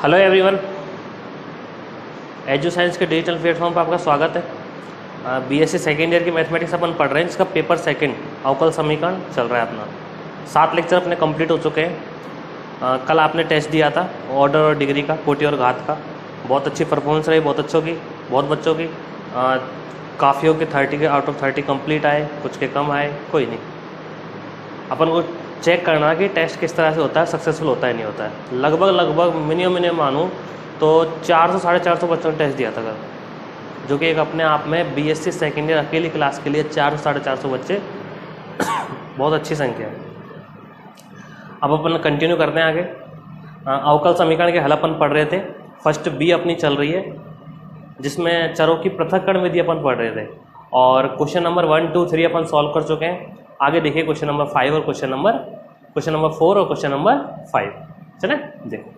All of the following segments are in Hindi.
हेलो एवरीवन, एजू साइंस के डिजिटल प्लेटफॉर्म पर आपका स्वागत है। बीएससी सेकेंड ईयर की मैथमेटिक्स अपन पढ़ रहे हैं, जिसका पेपर सेकंड अवकल समीकरण चल रहा है अपना। 7 लेक्चर अपने कंप्लीट हो चुके हैं। कल आपने टेस्ट दिया था ऑर्डर और डिग्री का, कोटि और घात का। बहुत अच्छी परफॉर्मेंस रही, बहुत बच्चों की। काफ़ियों के 30 के आउट ऑफ 30 कंप्लीट आए, कुछ के कम आए, कोई नहीं। अपन को चेक करना कि टेस्ट किस तरह से होता है, सक्सेसफुल होता है नहीं होता है। लगभग मिनिमम मानूँ तो 400 साढ़े 400 बच्चों ने टेस्ट दिया था कल, जो कि एक अपने आप में बीएससी सेकेंड ईयर अकेली क्लास के लिए 400 साढ़े 400 बच्चे बहुत अच्छी संख्या है। अब अपन कंटिन्यू करते हैं आगे। अवकल समीकरण के हल अपन पढ़ रहे थे। फर्स्ट बी अपनी चल रही है, जिसमें चरों की पृथक्करण विधि अपन पढ़ रहे थे, और क्वेश्चन नंबर 1, 2, 3 अपन सॉल्व कर चुके हैं। आगे देखिए क्वेश्चन नंबर 5 और क्वेश्चन नंबर 4 और क्वेश्चन नंबर 5। चले देखो,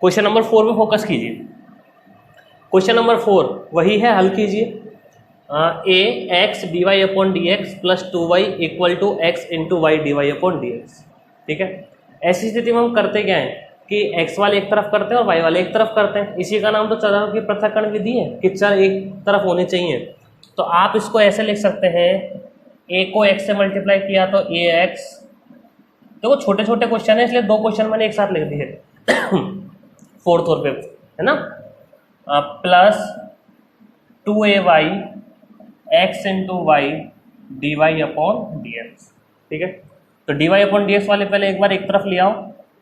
क्वेश्चन नंबर 4 पे फोकस कीजिए। क्वेश्चन नंबर 4 वही है, हल कीजिए। A x d y upon d x plus 2y equal to x into y d y upon d x. ठीक है, ऐसी स्थिति में हम करते क्या है कि x वाले एक तरफ करते हैं और y वाले एक तरफ करते हैं। इसी का नाम तो चरों की पृथक्करण विधि है कि चर एक तरफ होने चाहिए। तो आप इसको ऐसे लिख सकते हैं, a को x से मल्टीप्लाई किया तो ax। देखो छोटे छोटे क्वेश्चन है, इसलिए 2 क्वेश्चन मैंने एक साथ लिख दिए। 4th और 5th है ना, plus 2ay x into y d y upon d x. ठीक है, तो d y upon d x वाले पहले एक बार एक तरफ ले आओ,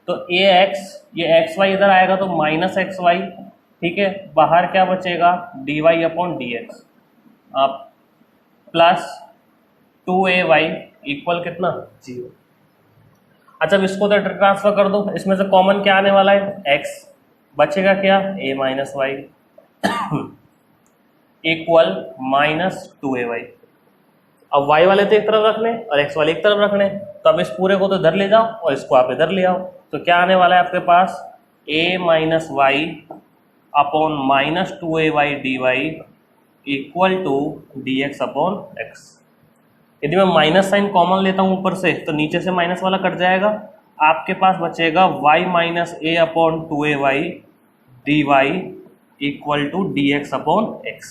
तो ए एक्स, ये एक्स वाई इधर आएगा तो माइनस एक्स वाई। ठीक है, बाहर क्या बचेगा, d y upon d x plus 2ay equal कितना, 0। अच्छा, अब इसको तो ट्रांसफर कर दो, इसमें से कॉमन क्या आने वाला है, x, बचेगा क्या, a minus y equal minus 2ay। अब y वाले तो एक तरफ रखने और x वाले एक तरफ रखने, तो अब इस पूरे को तो इधर ले जाओ और इसको आप इधर ले आओ। तो क्या आने वाला है आपके पास, a minus y upon minus 2ay d y equal to d x upon x. यदि मैं माइनस साइन कॉमन लेता हूँ ऊपर से, तो नीचे से माइनस वाला कट जाएगा, आपके पास बचेगा y minus a upon 2ay d y equal to d x upon x.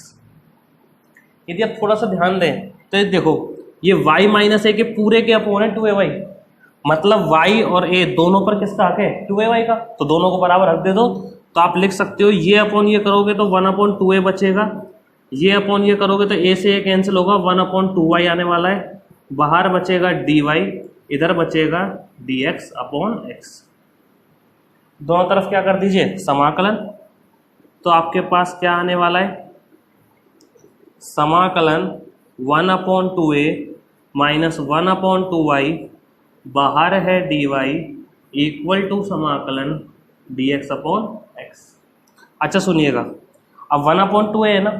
यदि आप थोड़ा सा ध्यान दें तो ये देखो, ये y माइनस ए के पूरे के अपॉन है 2ay, मतलब y और a दोनों पर किसका हक है, 2ay का, तो दोनों को बराबर हक दे दो। तो आप लिख सकते हो, ये अपॉन ये करोगे तो 1 अपॉन 2a बचेगा, ये अपॉन ये करोगे तो a से a कैंसिल होगा, 1 अपॉन 2y आने वाला है, बाहर बचेगा dy, इधर बचेगा dx अपॉन x। दोनों तरफ क्या कर दीजिए, समाकलन। तो आपके पास क्या आने वाला है, समाकलन 1 upon 2a minus 1 upon 2y, बाहर है dy इक्वल टू समाकलन dx अपॉन x। अच्छा सुनिएगा, अब 1 अपॉन 2a है ना,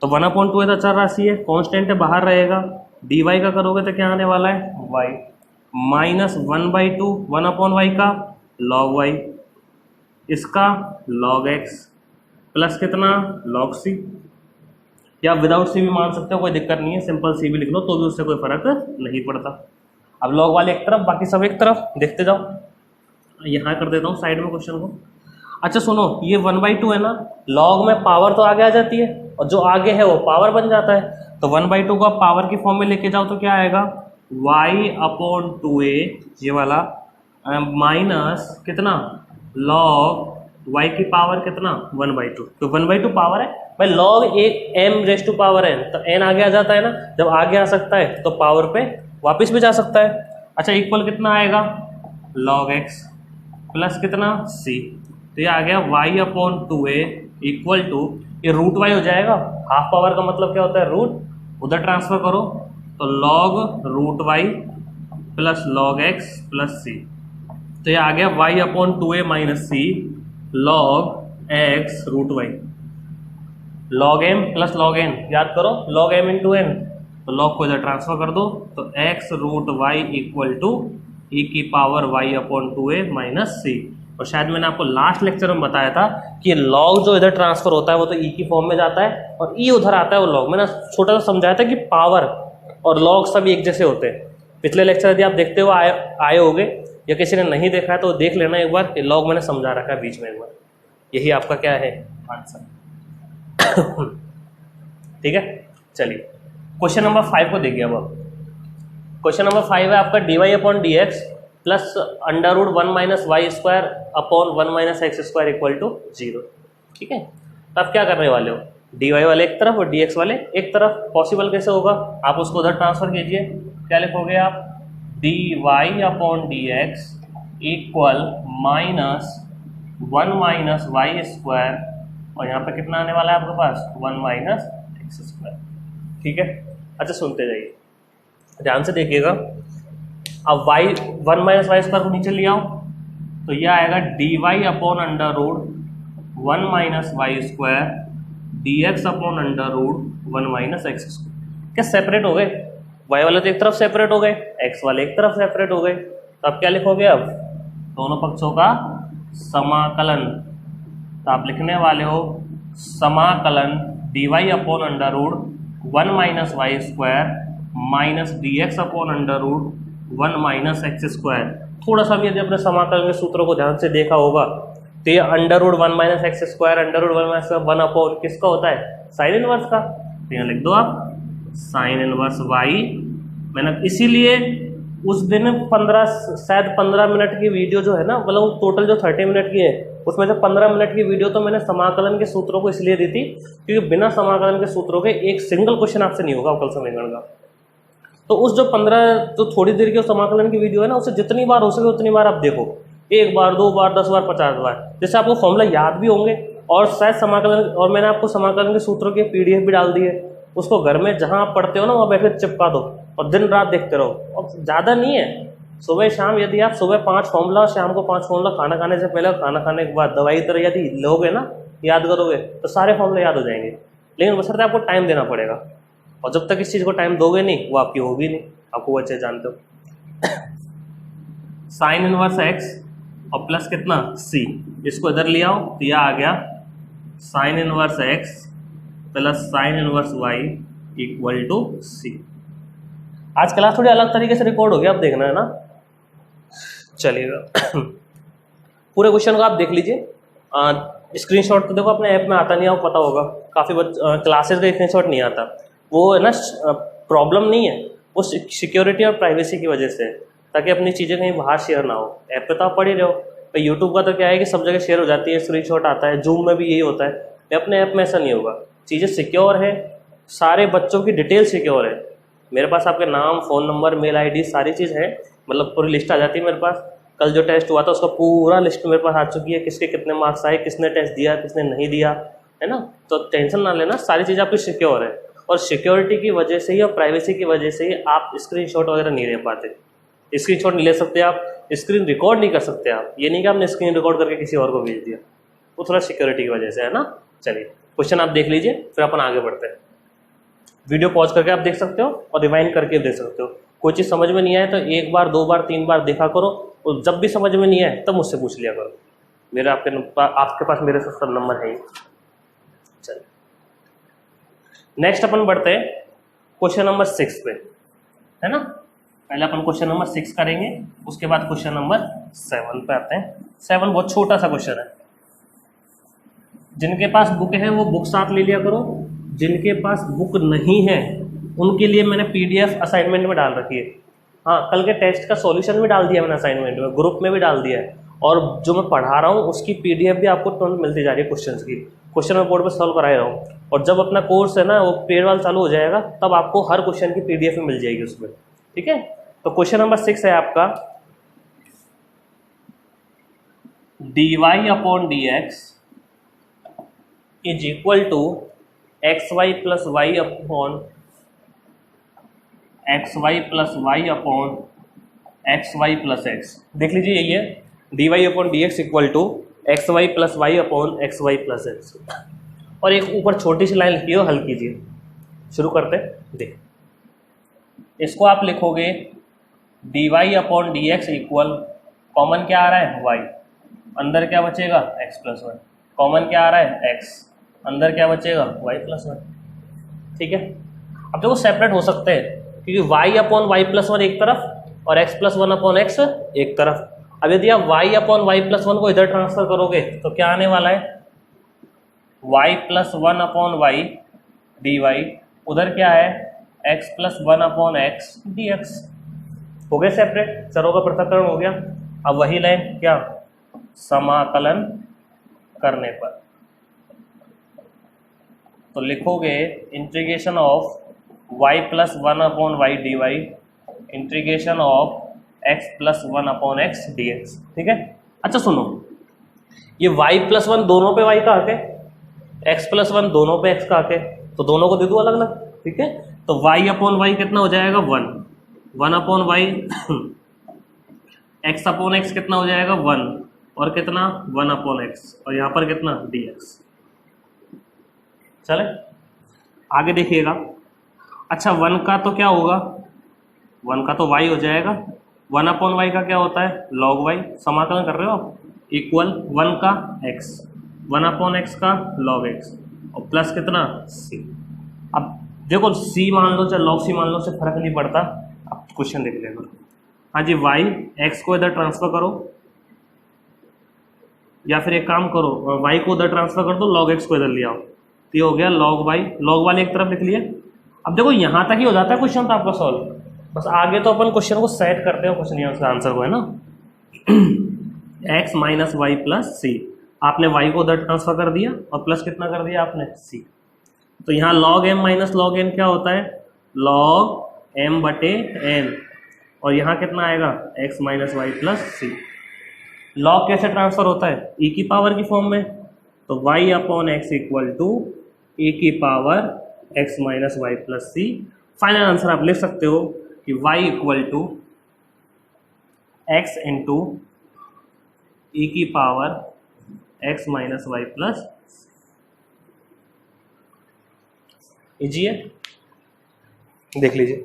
तो 1 अपॉन 2a तो चर राशि है, कांस्टेंट है, बाहर रहेगा। dy का करोगे तो क्या आने वाला है, y माइनस 1/2 1 अपॉन y का log y, इसका log x प्लस कितना, log c। या विदाउट सी भी मान सकते हो, कोई दिक्कत नहीं है, सिंपल सी भी लिख लो तो भी उससे कोई फर्क नहीं पड़ता। अब log वाले एक तरफ, बाकी सब एक तरफ, देखते जाओ। यहाँ कर देता हूँ साइड में क्वेश्चन को। अच्छा सुनो, ये 1/2 है ना, log में पावर तो आगे आ जाती है और जो आगे है वो पावर बन जाता है। तो 1/2 को आप पावर की फॉर्म में लेके जाओ तो क्या आएगा, y अपॉन 2a ये वाला माइनस कितना, log y की पावर कितना, 1/2। तो 1/2 पावर है भाई, log एक m raise to power n, तो n आगे आ जाता है ना, जब आगे आ सकता है तो पावर पे वापस भी जा सकता है। अच्छा, इक्वल कितना आएगा, log x प्लस कितना c, तो ये आ गया y upon 2a equal to, ये रूट y हो जाएगा, हाफ पावर का मतलब क्या होता है, रूट, उधर ट्रांसफर करो तो log root y plus log x plus c। तो ये आ गया y upon 2a minus c log x root y, log m plus log n, याद करो log m इंटू n, तो log को इधर ट्रांसफर कर दो तो x root y equal to e की power y upon 2a minus c। और शायद मैंने आपको लास्ट लेक्चर में बताया था कि log जो इधर ट्रांसफर होता है वो तो e की फॉर्म में जाता है और e उधर आता है वो log। मैंने छोटा सा समझाया था कि पावर और log सब एक जैसे होते हैं। पिछले लेक्चर यदि आप देखते हुए आए होगे या किसी ने नहीं देखा है तो देख लेना एक बार, लॉग मैंने समझा रखा है बीच में एक बार। यही आपका क्या है आंसर। ठीक है, चलिए क्वेश्चन नंबर 5 को देखिए। अब क्वेश्चन नंबर 5 है आपका dy upon d x plus under root 1 minus y square upon 1 minus x square equal to 0। ठीक है, तो आप क्या करने वाले हो, dy वाले एक तरफ और dx वाले एक तरफ। पॉसिबल कैसे होगा, आप उसको उधर ट्रांसफर कीजिए। क्या लिखोगे आप, dy upon d x equal minus 1 minus y square, और यहाँ पे कितना आने वाला है आपके पास 1 माइनस एक्स स्क्वायर। ठीक है, अच्छा सुनते जाइए, ध्यान से देखिएगा। अब y 1 माइनस वाई स्क्वायर को नीचे ले आओ तो यह आएगा dy upon under root 1 minus y square dx upon under root 1 minus x square. क्या सेपरेट हो गए, y वाले तो एक तरफ सेपरेट हो गए, x वाले एक तरफ सेपरेट हो गए। तो आप क्या लिखोगे, अब दोनों पक्षों का समाकलन। तो आप लिखने वाले हो समाकलन dy upon under root 1 minus y square minus d x upon under root 1 minus x square. थोड़ा सा भी यदि अपने समाकलन के सूत्रों को ध्यान से देखा होगा तो ये under root 1 minus x square under root 1 minus 1 upon किसका होता है, साइन इनवर्स का। तो यहाँ लिख दो आप साइन इनवर्स वाई। मैंने इसीलिए उस दिन 15 मिनट की वीडियो जो है ना, मतलब टोटल जो 30 मिनट की है उसमें से 15 मिनट की वीडियो तो मैंने समाकलन के सूत्रों को इसलिए दी थी क्योंकि बिना समाकलन के सूत्रों के एक सिंगल क्वेश्चन आपसे नहीं होगा अवकल समीकरण का। तो उस जो 15 जो थोड़ी देर की समाकलन की वीडियो है ना, उसे जितनी बार हो सके उतनी बार आप देखो, 1 बार 2 बार 10 बार 50 बार, जैसे आपको फॉर्मूला याद भी होंगे और शायद समाकलन, और मैंने आपको समाकलन के सूत्रों की PDF भी डाल दी है, उसको घर में जहाँ आप पढ़ते हो ना वहाँ बैठे चिपका दो और दिन रात देखते रहो। और ज़्यादा नहीं है, सुबह शाम यदि आप सुबह 5 फॉर्मूला, शाम को 5 फॉर्मूला, खाना खाने से पहले, खाना खाने के बाद, दवाई तरह यदि लोगे ना, याद करोगे तो सारे फॉर्मूले याद हो जाएंगे। लेकिन बशर्ते आपको टाइम देना पड़ेगा, और जब तक इस चीज़ को टाइम दोगे नहीं वो आपकी होगी नहीं, आपको वो अच्छे जानते हो। साइन इनवर्स एक्स और प्लस कितना c, इसको इधर ले आओ तो यह आ गया sine inverse x plus sine inverse y equal to c। आज क्लास थोड़ी अलग तरीके से रिकॉर्ड हो गया, आप देखना है ना। चलिएगा पूरे क्वेश्चन को आप देख लीजिए। स्क्रीनशॉट तो देखो अपने ऐप में आता नहीं है, आपको पता होगा, काफ़ी क्लासेस का स्क्रीनशॉट नहीं आता। वो है ना प्रॉब्लम नहीं है, वो सिक्योरिटी और प्राइवेसी की वजह से, ताकि अपनी चीज़ें कहीं बाहर शेयर ना हो। ऐप पे तो आप पढ़ ही रहे हो, भाई यूट्यूब का तो क्या है कि सब जगह शेयर हो जाती है, स्क्रीनशॉट आता है, जूम में भी यही होता है। अपने ऐप में ऐसा नहीं होगा, चीज़ें सिक्योर है, सारे बच्चों की डिटेल सिक्योर है। मेरे पास आपके नाम, फ़ोन नंबर, मेल ID सारी चीज़ है, मतलब पूरी लिस्ट आ जाती है मेरे पास। कल जो टेस्ट हुआ था उसका पूरा लिस्ट मेरे पास आ चुकी है, किसके कितने मार्क्स आए, किसने टेस्ट दिया, किसने नहीं दिया, है ना। तो टेंशन ना लेना, सारी चीज़ आपकी सिक्योर है। और सिक्योरिटी की वजह से ही और प्राइवेसी की वजह से ही आप स्क्रीनशॉट वगैरह नहीं ले पाते। स्क्रीनशॉट नहीं ले सकते आप, स्क्रीन रिकॉर्ड नहीं कर सकते आप। ये नहीं कि आपने स्क्रीन रिकॉर्ड करके किसी और को भेज दिया, वो थोड़ा सिक्योरिटी की वजह से है ना। चलिए क्वेश्चन आप देख लीजिए, फिर अपन आगे बढ़ते हैं। वीडियो पॉज करके आप देख सकते हो और रिवाइंड करके देख सकते हो। कोई चीज़ समझ में नहीं आए तो 1 बार 2 बार 3 बार देखा करो, और जब भी समझ में नहीं आए तब मुझसे पूछ लिया करो। मेरा आपके पास मेरे से सब नंबर है ही। चलिए नेक्स्ट अपन बढ़ते हैं क्वेश्चन नंबर 6 पे, है ना। पहले अपन क्वेश्चन नंबर 6 करेंगे, उसके बाद क्वेश्चन नंबर 7 पे आते हैं। 7 बहुत छोटा सा क्वेश्चन है, जिनके पास बुक है वो बुक साथ ले लिया करो, जिनके पास बुक नहीं है उनके लिए मैंने PDF असाइनमेंट में डाल रखी है। हाँ, कल के टेस्ट का सॉल्यूशन भी डाल दिया मैंने असाइनमेंट में, ग्रुप में भी डाल दिया है, और जो मैं पढ़ा रहा हूँ उसकी PDF भी आपको तुरंत मिलती जा रही है क्वेश्चन की। क्वेश्चन मैं बोर्ड पर सॉल्व कराए रहा हूँ, और जब अपना कोर्स है ना वो पेड वाला चालू हो जाएगा तब आपको हर क्वेश्चन की PDF मिल जाएगी उसमें। ठीक है, तो क्वेश्चन नंबर 6 है आपका dy upon dx is equal to xy plus y upon xy plus y upon xy plus x। देख लीजिए यही है, dy upon dx equal to xy plus y upon xy plus x। और एक ऊपर छोटी सी लाइन लिखी हो, हल कीजिए। शुरू करते देख, इसको आप लिखोगे dy upon dx equal, common क्या आ रहा है y, अंदर क्या बचेगा x प्लस वाई, कॉमन क्या आ रहा है x, अंदर क्या बचेगा y प्लस वाई। ठीक है, अब देखो सेपरेट हो सकते हैं क्योंकि y अपॉन वाई प्लस 1 एक तरफ और x प्लस 1 अपॉन x एक तरफ। अब यदि आप y अपॉन वाई प्लस 1 को इधर ट्रांसफर करोगे तो क्या आने वाला है, y प्लस 1/y dy, उधर क्या है x प्लस 1/x dx। हो गए सेपरेट, चरों का पृथक्करण हो गया। अब वही लाइन क्या, समाकलन करने पर तो लिखोगे integration of y plus 1/y dy integration of x plus 1/x dx। ठीक है। अच्छा सुनो, ये y प्लस 1 दोनों पे y का आके, x प्लस 1 दोनों पे x का आके, तो दोनों को दे दो अलग अलग। ठीक है, तो y/y कितना हो जाएगा 1/y x/x कितना हो जाएगा 1 और कितना 1/x और यहाँ पर कितना dx। चले आगे देखिएगा। अच्छा 1 का तो क्या होगा, 1 का तो y हो जाएगा, 1/y का क्या होता है log y, समाकलन कर रहे हो आप, इक्वल 1 का x 1/x का log x और प्लस कितना c। अब देखो c मान लो चाहे log c मान लो, से फर्क नहीं पड़ता। अब क्वेश्चन देख लेना। हाँ जी, y x को इधर ट्रांसफर करो या फिर एक काम करो y को उधर ट्रांसफर कर दो, log x को इधर ले आओ, तो ये हो गया log y, log वाले एक तरफ लिख लिए। अब देखो यहाँ तक ही हो जाता है क्वेश्चन तो आपका सॉल्व, बस आगे तो अपन क्वेश्चन को सेट करते हो, क्वेश्चन आंसर को है ना x माइनस वाई प्लस सी, आपने y को उधर ट्रांसफर कर दिया और प्लस कितना कर दिया आपने c। तो यहाँ log m minus log n क्या होता है log m बटे n, और यहाँ कितना आएगा x माइनस वाई प्लस सी। log कैसे ट्रांसफर होता है e की पावर की फॉर्म में, तो y/x इक्वल टू e की power x minus y plus c. Final answer आप लिख सकते हो कि y equal to x into e की power x minus y plus. Easy है, देख लीजिए।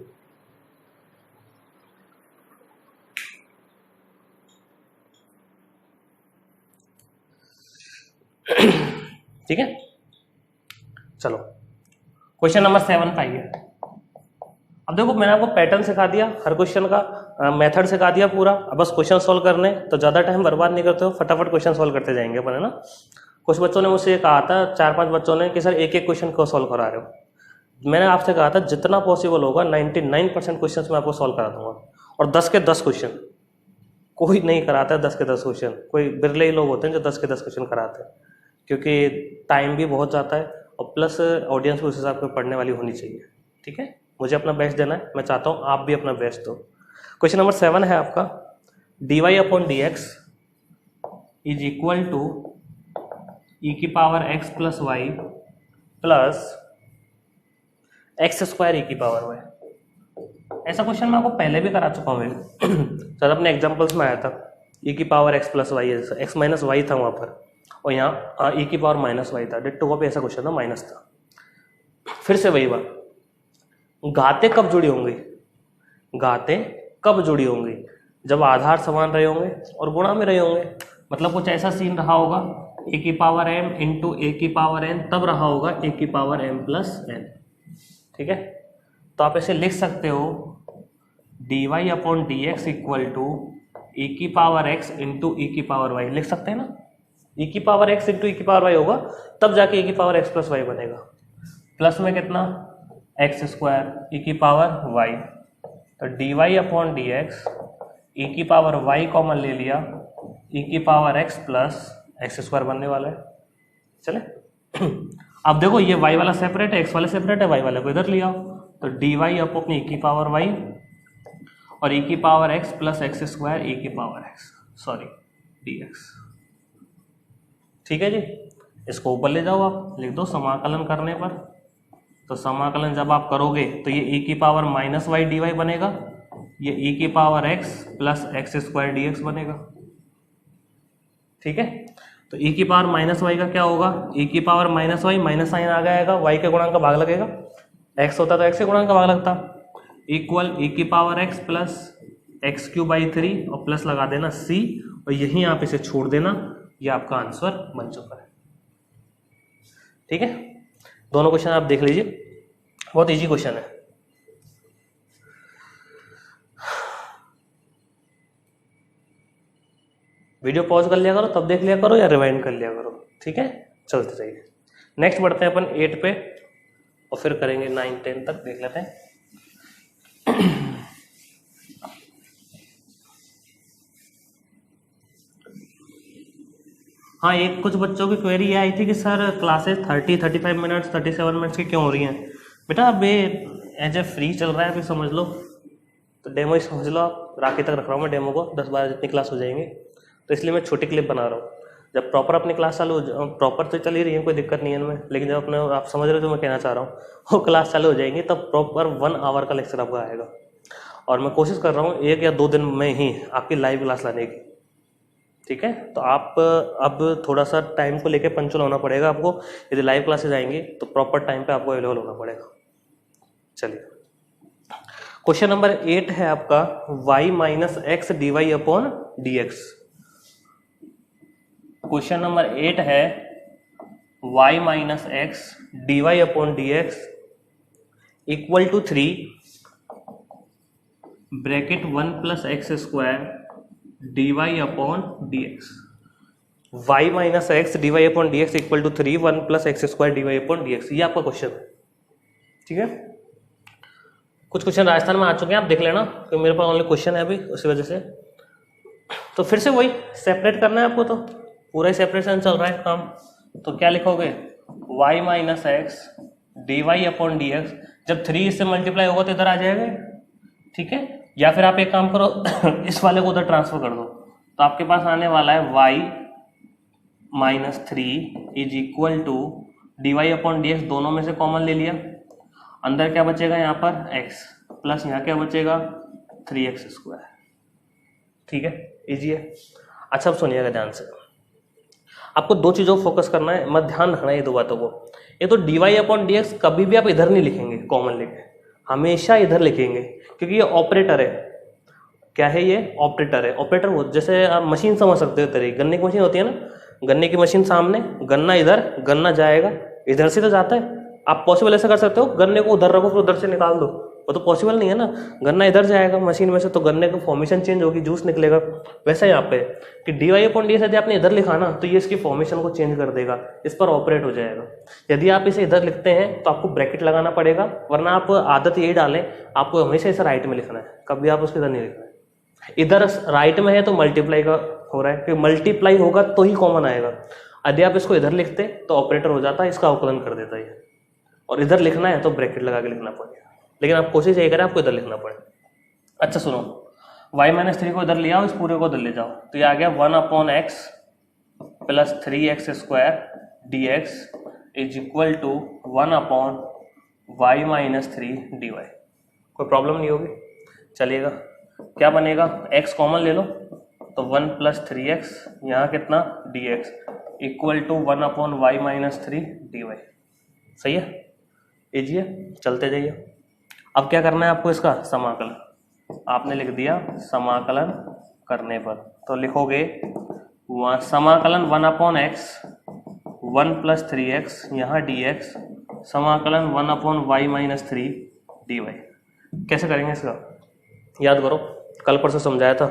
ठीक है, चलो क्वेश्चन नंबर 7 पाइए। अब देखो मैंने आपको पैटर्न सिखा दिया, हर क्वेश्चन का मेथड सिखा दिया पूरा। अब बस क्वेश्चन सॉल्व करने, तो ज़्यादा टाइम बर्बाद नहीं करते हो, फटाफट क्वेश्चन सॉल्व करते जाएंगे अपन, है ना। कुछ बच्चों ने मुझसे कहा था, 4-5 बच्चों ने, कि सर एक एक क्वेश्चन को सॉल्व करा रहे हो। मैंने आपसे कहा था जितना पॉसिबल होगा 99% क्वेश्चन मैं आपको सॉल्व करा दूंगा, और 10 के 10 क्वेश्चन। कोई नहीं कराता है 10 के 10 क्वेश्चन, कोई बिरले ही लोग होते हैं जो 10 के 10 क्वेश्चन कराते हैं, क्योंकि टाइम भी बहुत जाता है और प्लस ऑडियंस भी उस हिसाब से पढ़ने वाली होनी चाहिए। ठीक है, मुझे अपना बेस्ट देना है, मैं चाहता हूँ आप भी अपना बेस्ट दो। क्वेश्चन नंबर 7 है आपका, dy/dx is equal to e की power x plus y plus x square e की पावर वाई। ऐसा क्वेश्चन मैं आपको पहले भी करा चुका हूँ सर, अपने एग्जाम्पल्स में आया था। ई की power x plus y, x minus y था वहाँ पर, और यहाँ ई की पावर माइनस वाई था। डिट्टो कॉपी ऐसा क्वेश्चन था, माइनस था। फिर से वही बात, घातें कब जुड़ी होंगी, घातें कब जुड़ी होंगी जब आधार समान रहे होंगे और गुणा में रहे होंगे। मतलब कुछ ऐसा सीन रहा होगा ए की पावर m इंटू ए की पावर n, तब रहा होगा ए की पावर m प्लस n। ठीक है, तो आप ऐसे लिख सकते हो dy/dx इक्वल टू ई की पावर x इंटू ई की पावर y, लिख सकते हैं ना। ई की पावर x इंटू ई की पावर y होगा, तब जाके ई की पावर x प्लस वाई बनेगा। प्लस में कितना एक्स स्क्वायर ई की पावर y, तो dy/dx ई की पावर y कॉमन ले लिया, ई की power x plus x square बनने वाला है। चले अब देखो ये y वाला सेपरेट है, x वाला सेपरेट है, y वाले को इधर ले आओ, तो dy अपनी ई की पावर y और ई की power x plus x square e की पावर x, सॉरी dx। ठीक है जी, इसको ऊपर ले जाओ, आप लिख दो समाकलन करने पर। तो समाकलन जब आप करोगे तो ये e की power minus y d y बनेगा, ये e की power x plus x square d x बनेगा। ठीक है, तो e की पावर माइनस वाई का क्या होगा, e की power minus y, minus sign आ जाएगा, y के गुणांक का भाग लगेगा, x होता तो x के गुणांक का भाग लगता, इक्वल e की power x plus x cube by 3 और प्लस लगा देना c, और यहीं आप इसे छोड़ देना, ये आपका आंसर बन चुका है। ठीक है, दोनों क्वेश्चन आप देख लीजिए, बहुत इजी क्वेश्चन है। वीडियो पॉज कर लिया करो, तब देख लिया करो, या रिवाइंड कर लिया करो। ठीक है, चलते रहिए। नेक्स्ट बढ़ते हैं अपन 8 पे और फिर करेंगे 9 10 तक देख लेते हैं। हाँ, एक कुछ बच्चों की क्वेरी ये आई थी कि सर क्लासेस 35 मिनट्स 37 मिनट्स की क्यों हो रही हैं। बेटा अब ये एज ए फ्री चल रहा है, अभी समझ लो, तो डेमो ही समझ लो आप। राखी तक रख रहा हूँ मैं डेमो को, 10-12 जितनी क्लास हो जाएंगे, तो इसलिए मैं छोटी क्लिप बना रहा हूँ। जब प्रॉपर अपनी क्लास चालू हो, प्रॉपर तो चल ही रही है, कोई दिक्कत नहीं है इनमें, लेकिन जब अपने आप समझ रहे हो जो मैं कहना चाह रहा हूँ, वो क्लास चालू हो जाएंगी तब प्रॉपर 1 आवर का लेक्चर आपका आएगा। और मैं कोशिश कर रहा हूँ 1 या 2 दिन में ही आपकी लाइव क्लास लाने की, ठीक है। तो आप अब थोड़ा सा टाइम को लेकर पंचुअल होना पड़ेगा आपको। यदि लाइव क्लासेज आएंगी तो प्रॉपर टाइम पे आपको अवेलेबल होना पड़ेगा। चलिए, क्वेश्चन नंबर 8 है आपका y minus x d y upon d x. Question number 8 है y minus x d y upon d x equal to 3 bracket 1 plus x square d y upon d x. Y minus x d y upon d x equal to 3 1 plus x square d y upon d x, ये आपका क्वेश्चन है, ठीक है। कुछ क्वेश्चन राजस्थान में आ चुके हैं, आप देख लेना, क्योंकि मेरे पास ओनली क्वेश्चन है अभी, उसी वजह से। तो फिर से वही सेपरेट करना है आपको, तो पूरा ही सेपरेशन चल रहा है काम। तो क्या लिखोगे, y minus x d y upon d x, जब 3 इससे मल्टीप्लाई होगा तो इधर आ जाएगा, ठीक है। या फिर आप एक काम करो इस वाले को उधर ट्रांसफर कर दो, तो आपके पास आने वाला है y minus 3 is equal to d y upon d x, दोनों में से कॉमन ले लिया, अंदर क्या बचेगा यहाँ पर x प्लस यहाँ क्या बचेगा 3x स्क्वायर, ठीक है, इजी है। अच्छा अब सुनिएगा ध्यान से, आपको 2 चीज़ों को फोकस करना है, मत ध्यान रखना है ये 2 बातों को। ये तो d y upon d x कभी भी आप इधर नहीं लिखेंगे कॉमन लेके, हमेशा इधर लिखेंगे, क्योंकि ये ऑपरेटर है। क्या है ये, ऑपरेटर है। ऑपरेटर वो जैसे आप मशीन समझ सकते हो, तेरी गन्ने की मशीन होती है ना, गन्ने की मशीन सामने, गन्ना इधर, गन्ना जाएगा इधर से तो जाता है। आप पॉसिबल ऐसा कर सकते हो, गन्ने को उधर रखो फिर उधर से निकाल दो, वो तो पॉसिबल नहीं है ना। गन्ना इधर जाएगा मशीन में से, तो गन्ने का फॉर्मेशन चेंज होगी, जूस निकलेगा। वैसा यहाँ पे कि d y upon d x यदि आपने इधर लिखा ना, तो ये इसकी फॉर्मेशन को चेंज कर देगा, इस पर ऑपरेट हो जाएगा। यदि आप इसे इधर लिखते हैं तो आपको ब्रैकेट लगाना पड़ेगा, वरना आप आदत यही डालें, आपको हमेशा इसे राइट में लिखना है, कभी आप उसके इधर नहीं लिखना है। इधर राइट में है तो मल्टीप्लाई का हो रहा है, क्योंकि मल्टीप्लाई होगा तो ही कॉमन आएगा। यदि आप इसको इधर लिखते तो ऑपरेटर हो जाता है, इसका अवकलन कर देता है, और इधर लिखना है तो ब्रैकेट लगा के लिखना पड़ेगा, लेकिन आप कोशिश यही करें आपको इधर लिखना पड़े। अच्छा सुनो, y माइनस 3 को इधर ले आओ, इस पूरे को इधर ले जाओ, तो ये आ गया 1 upon x plus 3x square d x is equal to 1 upon y minus 3 d y. कोई प्रॉब्लम नहीं होगी, चलिएगा। क्या बनेगा, x कॉमन ले लो, तो 1 प्लस 3x, यहाँ कितना dx equal to 1 upon y minus 3 d y. सही है, इजी है, चलते जाइए। अब क्या करना है आपको, इसका समाकलन। आपने लिख दिया समाकलन करने पर, तो लिखोगे समाकलन 1 अपॉन एक्स 1 प्लस 3x, यहाँ dx समाकलन 1 upon y minus 3 d y. कैसे करेंगे इसका, याद करो, कल परसों समझाया था,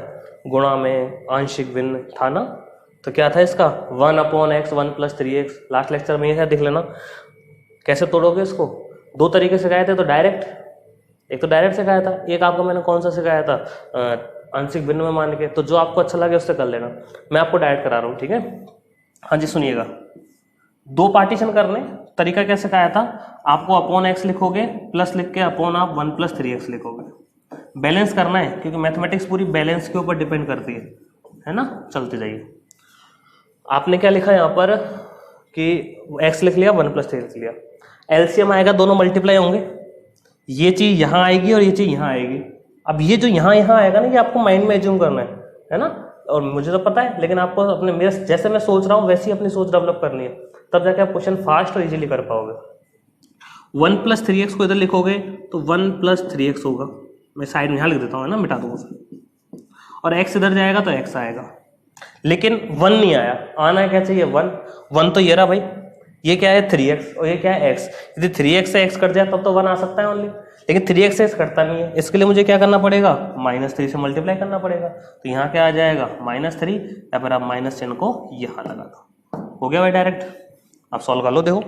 गुणा में आंशिक भिन्न था ना, तो क्या था इसका 1 upon x 1 plus 3x। Last lecture में यह देख लेना कैसे तोड़ोगे इसको। 2 तरीके से सिखाए थे, तो डायरेक्ट, एक तो डायरेक्ट सिखाया था, एक आपको मैंने कौन सा सिखाया था, आंशिक भिन्न में मान के। तो जो आपको अच्छा लगे उससे कर लेना, मैं आपको डायरेक्ट करा रहा हूँ, ठीक है। हाँ जी सुनिएगा, 2 पार्टीशन करने, तरीका क्या सिखाया था, आपको अपॉन एक्स लिखोगे, प्लस लिख के अपॉन आप 1 प्लस 3x लिखोगे। बैलेंस करना है, क्योंकि मैथमेटिक्स पूरी बैलेंस के ऊपर डिपेंड करती है ना। चलते जाइए, आपने क्या लिखा यहाँ पर कि x लिख लिया, 1 प्लस 3 लिख लिया, एलसीएम आएगा, दोनों मल्टीप्लाई होंगे, ये चीज यहाँ आएगी और ये चीज यहाँ आएगी। अब ये जो यहाँ आएगा ना, ये आपको माइंड में एज्यूम करना है ना, और मुझे तो पता है, लेकिन आपको अपने मेरे जैसे मैं सोच रहा हूँ वैसे ही अपनी सोच डेवलप करनी है, तब जाके आप क्वेश्चन फास्ट और इजीली कर पाओगे। 1 प्लस 3x को इधर लिखोगे तो 1 प्लस 3x होगा, मैं साइड में यहाँ लिख देता हूँ ना, मिटा दूंगा उसे, और x इधर जाएगा तो x आएगा, लेकिन 1 नहीं आया, आना क्या चाहिए 1 तो ये रहा भाई, ये क्या है 3x और ये क्या है x। यदि 3x से x कट जाए तब तो 1 आ सकता है ओनली, लेकिन 3x से x कटता नहीं है, इसके लिए मुझे क्या करना पड़ेगा, -3 से मल्टीप्लाई करना पड़ेगा। तो यहाँ क्या आ जाएगा -3, या फिर आप माइनस चिन्ह को यहाँ लगा दो, हो गया भाई डायरेक्ट। आप सॉल्व कर लो। देखो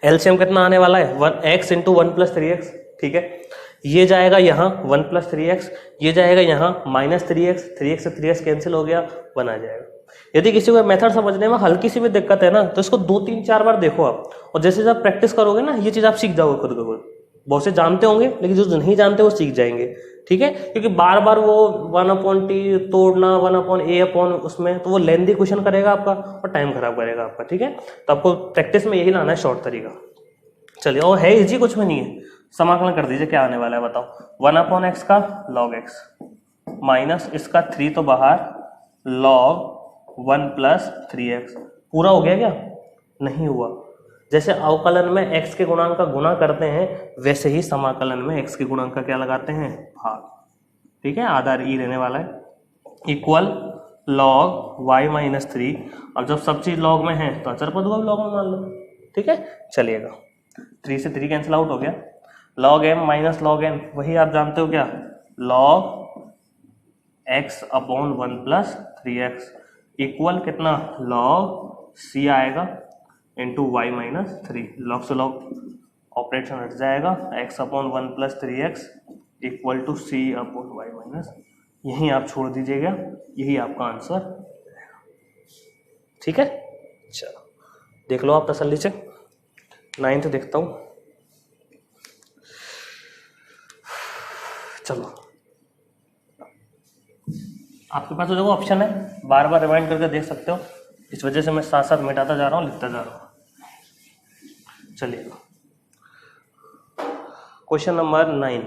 एलसीएम कितना आने वाला है 1x इंटू 1 प्लस 3x, ठीक है। ये जाएगा यहाँ 1 प्लस 3x, ये जाएगा यहाँ माइनस 3x, 3x से 3x कैंसिल हो गया, 1 आ जाएगा। यदि किसी को मेथड समझने में हल्की सी भी दिक्कत है ना तो इसको 2-3-4 बार देखो आप, और जैसे जब प्रैक्टिस करोगे ना ये चीज़ आप सीख जाओगे खुद को खुद। बहुत से जानते होंगे लेकिन जो नहीं जानते वो सीख जाएंगे, ठीक है। क्योंकि बार बार वो 1/t तोड़ना 1/a उसमें तो वो लेंदी क्वेश्चन करेगा आपका और टाइम खराब करेगा आपका, ठीक है। तो आपको प्रैक्टिस में यही लाना है शॉर्ट तरीका। चलिए, और है इजी, कुछ में नहीं है। समाकलन कर दीजिए, क्या आने वाला है बताओ। 1/x का log x माइनस इसका 3 तो बाहर log 1 प्लस 3x। पूरा हो गया क्या? नहीं हुआ। जैसे अवकलन में x के गुणांक का गुणा करते हैं वैसे ही समाकलन में x के गुणांक का क्या लगाते हैं? भाग, ठीक है। आधा ई रहने वाला है इक्वल log y माइनस 3। अब जब सब चीज log में है तो अचर पद को भी log में मान लो, ठीक है। चलिएगा, 3 से 3 कैंसिल आउट हो गया। log m minus log n, वही आप जानते हो क्या, log x upon 1 plus 3x equal कितना, log c आएगा इंटू वाई माइनस 3। लॉग से लॉग ऑपरेशन हट जाएगा, x upon 1 plus 3x equal to c upon y minus, यहीं आप छोड़ दीजिएगा, यही आपका आंसर, ठीक है। चलो देख लो आप तसल्ली से। 9th देखता हूँ। चलो आपके पास जो ऑप्शन है बार बार रिमाइंड करके देख सकते हो, इस वजह से मैं साथ साथ मिटाता जा रहा हूँ, लिखता जा रहा हूँ। चलिए क्वेश्चन नंबर 9,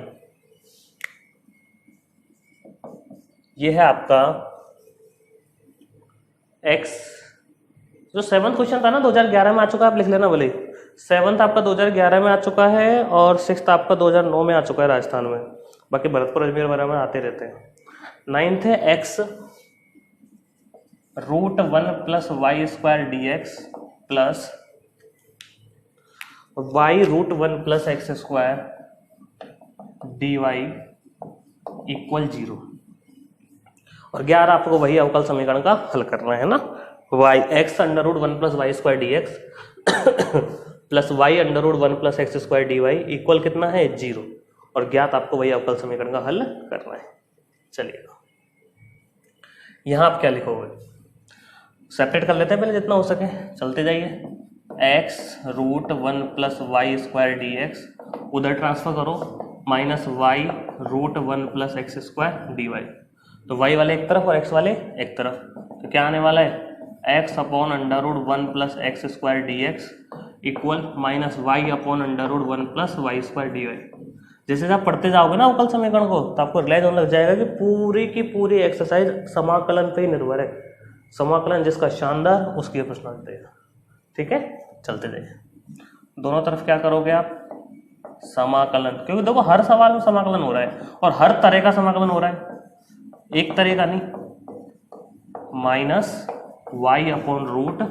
ये है आपका x। जो 7th क्वेश्चन था ना 2011 में आ चुका है, आप लिख लेना भले। 7th आपका 2011 में आ चुका है और 6th आपका 2009 में आ चुका है राजस्थान में, बाकी भरतपुर अजमेर वगैरह में आते रहते हैं। 9th है x root 1 plus y square d x plus y root 1 plus x square d y equal 0। और 11 आपको वही अवकल समीकरण का हल करना है ना, y x under root 1 plus y square d x plus y under root 1 plus x square d y equal कितना है 0, और ज्ञात आपको वही अवकल समीकरण का हल करना है। चलिए यहां आप क्या लिखोगे, सेपरेट कर लेते हैं पहले जितना हो सके, चलते जाइए। x root 1 plus y square d x उधर ट्रांसफर करो, minus y root 1 plus x square d y. तो y वाले एक तरफ और x वाले एक तरफ, तो क्या आने वाला है x upon under root 1 plus x square d x equal minus y upon under root 1 plus y square d y. जैसे आप पढ़ते जाओगे ना अवकल समीकरण को तो आपको रियलाइज होने लग जाएगा कि पूरी की पूरी एक्सरसाइज समाकलन पे ही निर्भर है। समाकलन जिसका शानदार उसकी प्रश्न आते हैं, ठीक है। चलते जाइए, दोनों तरफ क्या करोगे आप, समाकलन, क्योंकि देखो हर सवाल में समाकलन हो रहा है और हर तरह का समाकलन हो रहा है, एक तरह का नहीं। Minus y upon root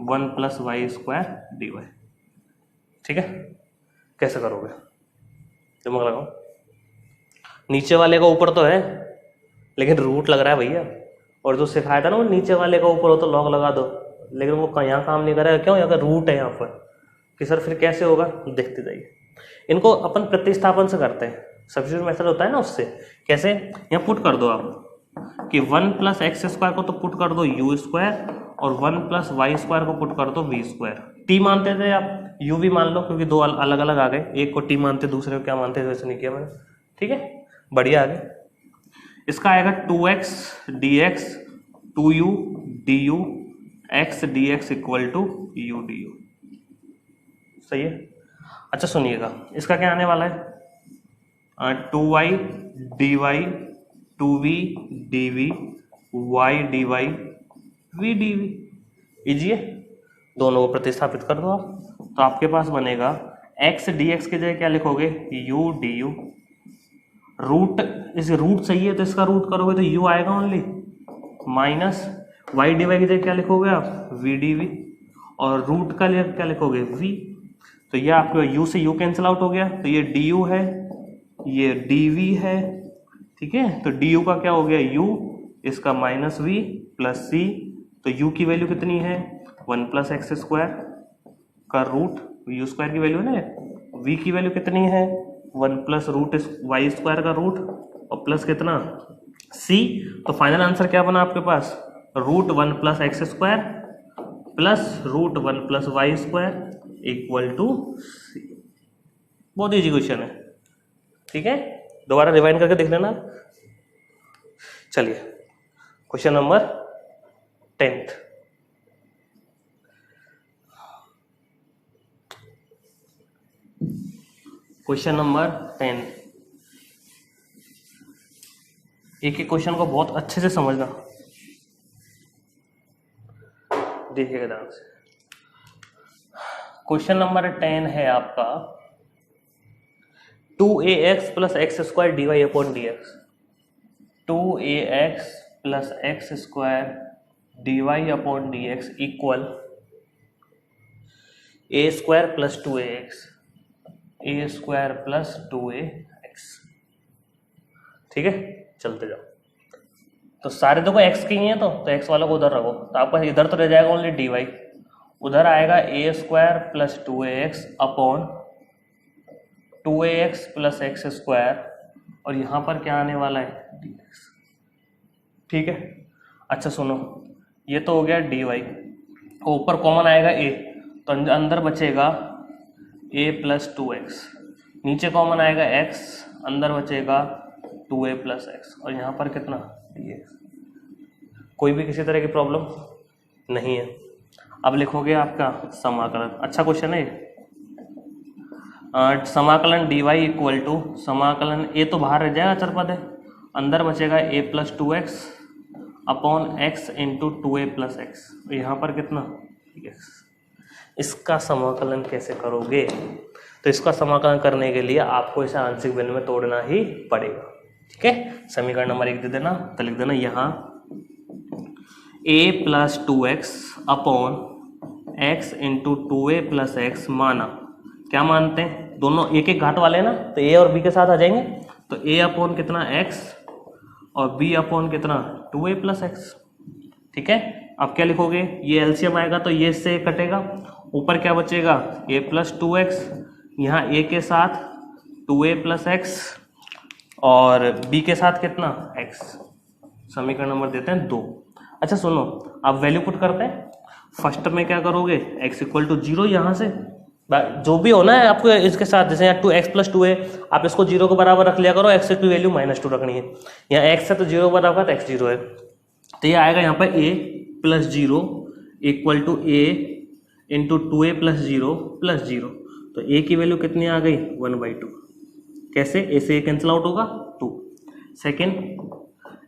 1 plus y square d y, ठीक है। कैसे करोगे, दिमाग लगाओ। नीचे वाले का ऊपर तो है लेकिन रूट लग रहा है भैया, और जो सिखाया था ना वो नीचे वाले का ऊपर हो तो लॉग लगा दो, लेकिन वो यहाँ काम नहीं करेगा। क्यों, अगर रूट है यहाँ पर कि सर फिर कैसे होगा, देखते जाइए। इनको अपन प्रतिस्थापन से करते हैं, सब्स्टिट्यूट मेथड होता है ना उससे। कैसे, यहाँ पुट कर दो आप कि 1 प्लस एक्स स्क्वायर को तो पुट कर दो यू स्क्वायर और 1 प्लस वाई स्क्वायर को पुट कर दो वी स्क्वायर। टी मानते थे आप, यू भी मान लो, क्योंकि दो अलग अलग आ गए, एक को टी मानते दूसरे को क्या मानते थे, वैसे नहीं किया मैंने, ठीक है। बढ़िया आ गए। इसका आएगा 2x dx 2u du x dx equal to u du, सही है। अच्छा सुनिएगा, इसका क्या आने वाला है, 2y dy 2v dv y dy v dv। Easy है, दोनों को प्रतिस्थापित कर दो आप, तो आपके पास बनेगा x dx की जगह क्या लिखोगे, u du। रूट, इस रूट सही है तो इसका रूट करोगे तो u आएगा only, minus y d y की जगह क्या लिखोगे आप, वी डी वी, और रूट का क्या लिखोगे v। तो ये आपको u से u कैंसिल आउट हो गया, तो ये du है, ये dv है, ठीक है। तो du का क्या हो गया u, इसका माइनस v प्लस c, तो u की वैल्यू कितनी है वन प्लस एक्स स्क्वायर का रूट, यू स्क्वायर की वैल्यू है ना, वी की वैल्यू कितनी है, one plus root y square का रूट और प्लस कितना सी। तो फाइनल आंसर क्या बना आपके पास, root one plus x square plus root one plus y square equal to c. बहुत ईजी क्वेश्चन है, ठीक है, दोबारा रिवाइंड करके देख लेना। चलिए question number 10th, question number 10। एक एक क्वेश्चन को बहुत अच्छे से समझना, देखिएगा ध्यान से। क्वेश्चन नंबर 10 है आपका 2ax plus x square d y upon d x. 2ax plus x square d y upon d x equal a square plus 2ax, a square plus 2ax। ठीक है, चलते जाओ। तो सारे देखो x के ही हैं, तो x वाला को उधर रखो, तो आपका इधर तो रह जाएगा ओनली डी वाई, उधर आएगा a square plus 2ax upon 2ax plus x square, और यहाँ पर क्या आने वाला है dx। ठीक है, अच्छा सुनो, ये तो हो गया dy, ऊपर कॉमन आएगा a, तो अंदर बचेगा a प्लस 2x, नीचे कॉमन आएगा x, अंदर बचेगा 2a प्लस एक्स, और यहाँ पर कितना dx। कोई भी किसी तरह की प्रॉब्लम नहीं है। अब लिखोगे आपका समाकलन, अच्छा क्वेश्चन है ये। समाकलन dy इक्वल टू समाकलन a तो बाहर रह जाएगा, अचर पद है, अंदर बचेगा a plus 2x upon x into 2a plus x, यहाँ पर कितना dx। इसका समाकलन कैसे करोगे, तो इसका समाकलन करने के लिए आपको इसे आंशिक भिन्न में तोड़ना ही पड़ेगा। ठीक है, समीकरण नंबर 1 दे देना, तो लिख देना यहाँ a plus 2x upon x into 2a plus x, माना क्या मानते हैं, दोनों एक एक घाट वाले हैं ना, तो a और b के साथ आ जाएंगे, तो a अपॉन कितना x और b अपॉन कितना 2a प्लस एक्स। ठीक है, अब क्या लिखोगे, ये एलसीएम आएगा तो ये इससे कटेगा, ऊपर क्या बचेगा a प्लस 2x, यहाँ a के साथ 2a प्लस एक्स और b के साथ कितना x। समीकरण नंबर देते हैं 2। अच्छा सुनो, अब वैल्यू पुट करते हैं। फर्स्ट में क्या करोगे, x इक्वल टू 0, यहाँ से जो भी होना है आपको इसके साथ, जैसे यहाँ 2x प्लस 2a, आप इसको 0 के बराबर रख लिया करो, x की वैल्यू -2 रखनी है, यहाँ x है तो 0 बराबर तो x 0 है, तो ये आएगा यहाँ पर a plus 0 equal to a into 2a plus 0 plus 0, तो a की वैल्यू कितनी आ गई 1/2। कैसे, a से a कैंसिल आउट होगा 2। सेकेंड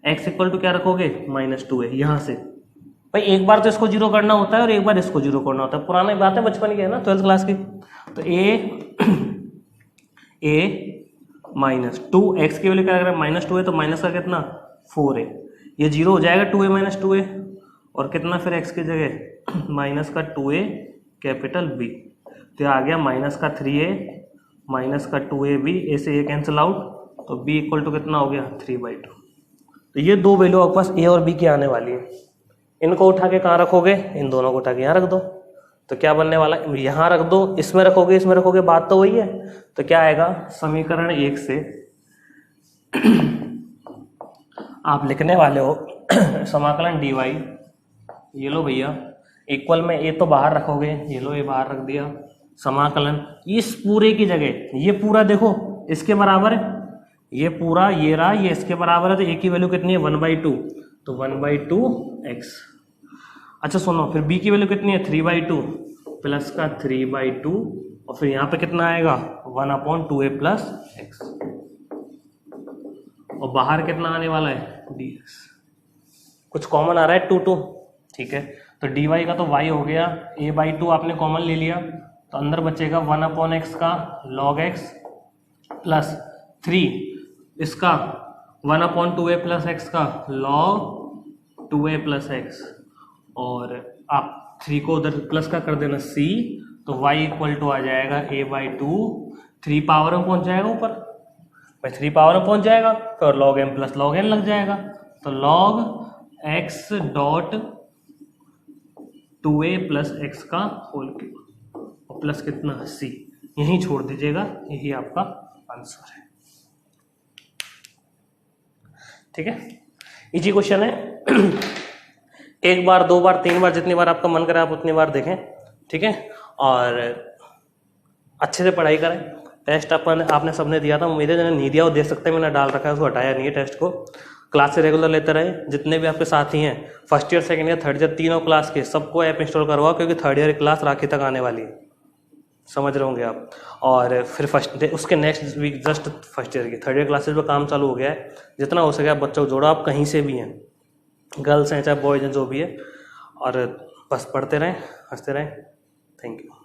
x इक्वल टू क्या रखोगे -2a, यहाँ से भाई एक बार तो इसको 0 करना होता है और एक बार इसको 0 करना होता है, पुरानी बात है बचपन की है ना, 12th क्लास की। तो a माइनस 2x की वैल्यू क्या लग रहा है -2 है, तो माइनस का कितना 4a, ये 0 हो जाएगा 2a माइनस 2a, और कितना फिर x की जगह माइनस का 2a कैपिटल B, तो आ गया माइनस का 3a माइनस का 2ab, a से a कैंसिल आउट, तो b इक्वल टू कितना हो गया 3/2। तो ये दो वैल्यू आपके पास a और b की आने वाली है, इनको उठा के कहाँ रखोगे, इन दोनों को उठा के यहाँ रख दो, तो क्या बनने वाला है, यहाँ रख दो, इसमें रखोगे, बात तो वही है। तो क्या आएगा, समीकरण 1 से आप लिखने वाले हो समाकलन dy, ये लो भैया, इक्वल में a तो बाहर रखोगे, ये लो a बाहर रख दिया, समाकलन इस पूरे की जगह ये पूरा देखो इसके बराबर है, ये पूरा ये रहा, ये इसके बराबर है, तो a की वैल्यू कितनी है 1/2, तो 1/2x। अच्छा सुनो, फिर b की वैल्यू कितनी है 3/2 प्लस का 3/2, और फिर यहाँ पे कितना आएगा 1/2a प्लस एक्स, और बाहर कितना आने वाला है dx। कुछ कॉमन आ रहा है 2 2, ठीक है, तो dy का तो y हो गया, a/2 आपने कॉमन ले लिया, तो अंदर बचेगा 1/x का log x प्लस 3 इसका 1/2a प्लस एक्स का log 2a प्लस एक्स, और आप 3 को उधर प्लस का कर देना c, तो y इक्वल टू आ जाएगा a/2, 3 पावर में पहुंच जाएगा ऊपर, भाई 3 पावर में पहुंच जाएगा, तो log m plus log n लग जाएगा, तो log x dot 2a plus x का होल क्यूब और प्लस कितना c, यहीं छोड़ दीजिएगा, यही आपका आंसर है। ठीक है, इजी क्वेश्चन है। एक बार, दो बार, तीन बार, जितनी बार आपका मन करे आप उतनी बार देखें। ठीक है, और अच्छे से पढ़ाई करें। टेस्ट आपने सबने दिया था, उम्मीद है जिन्हें नहीं दिया वो दे सकते हैं, मैंने डाल रखा है, उसको हटाया नहीं है टेस्ट को। क्लास से रेगुलर लेते रहे। जितने भी आपके साथी हैं first year, second year, third year, तीनों क्लास के, सबको ऐप इंस्टॉल करवाओ, क्योंकि थर्ड ईयर क्लास राखी तक आने वाली है, समझ रहे होंगे आप। और फिर उसके next week just first year की, थर्ड ईयर क्लासेज पर काम चालू हो गया है। जितना हो सके आप बच्चों को जोड़ो, आप कहीं से भी हैं, गर्ल्स हैं चाहे बॉयज़ हैं, जो भी है, और बस पढ़ते रहें, हंसते रहें। Thank you.